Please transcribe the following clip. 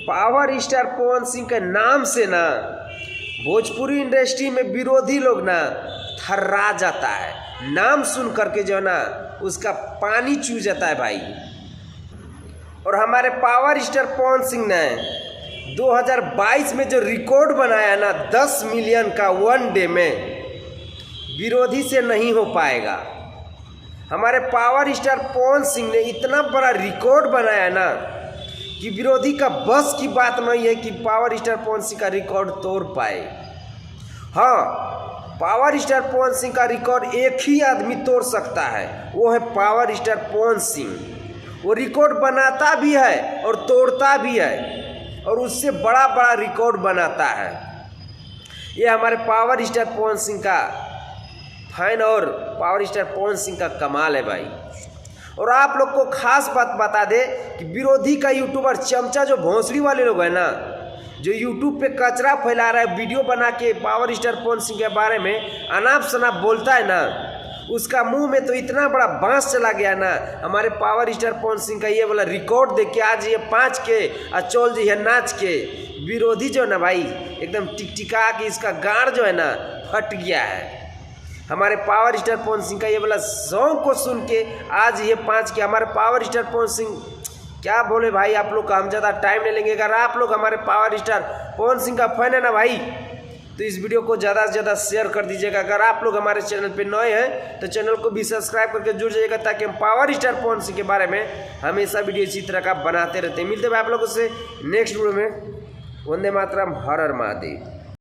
Power star Pawan Singh के नाम से ना भोजपुरी इंडस्ट्री में विरोधी लोग ना थर्रा जाता है। नाम सुन करके जो है ना उसका पानी चू जाता है भाई। और हमारे पावर स्टार पवन सिंह ने 2022 में जो रिकॉर्ड बनाया ना 10 मिलियन का वन डे में, विरोधी से नहीं हो पाएगा। हमारे पावर स्टार पवन सिंह ने इतना बड़ा रिकॉर्ड बनाया ना कि विरोधी का बस की बात नहीं है कि पावर स्टार पवन सिंह का रिकॉर्ड तोड़ पाए। हाँ, पावर स्टार पवन सिंह का रिकॉर्ड एक ही आदमी तोड़ सकता है, वो है पावर स्टार पवन सिंह। वो रिकॉर्ड बनाता भी है और तोड़ता भी है और उससे बड़ा बड़ा रिकॉर्ड बनाता है। ये हमारे पावर स्टार पवन सिंह का फैन और पावर स्टार पवन सिंह का कमाल है भाई। और आप लोग को खास बात बता दे कि विरोधी का यूट्यूबर चमचा जो भोंसड़ी वाले लोग हैं ना, जो यूट्यूब पे कचरा फैला रहा है, वीडियो बना के पावर स्टार पवन सिंह के बारे में अनाप शनाप बोलता है ना, उसका मुंह में तो इतना बड़ा बांस चला गया ना। हमारे पावर स्टार पवन सिंह का ये वाला रिकॉर्ड देख के आज ये 5 के अचोल जी है नाच के, विरोधी जो है ना भाई एकदम टिकटिका के इसका गाड़ जो है ना फट गया है। हमारे पावर स्टार पवन सिंह का ये वाला सॉन्ग को सुन के आज ये 5 के हमारे पावर स्टार पवन सिंह क्या बोले भाई। आप लोग का हम ज़्यादा टाइम नहीं लेंगे। अगर आप लोग हमारे पावर स्टार पवन सिंह का फैन है ना भाई, तो इस वीडियो को ज़्यादा से ज़्यादा शेयर कर दीजिएगा। अगर आप लोग हमारे चैनल पे नए हैं तो चैनल को भी सब्सक्राइब करके जुड़ जाइएगा, ताकि हम पावर स्टार पवन सिंह के बारे में हमेशा वीडियो इसी तरह का बनाते रहते हैं। मिलते हैं आप लोगों से नेक्स्ट वीडियो में। वंदे मातरम, हर हर महादेव।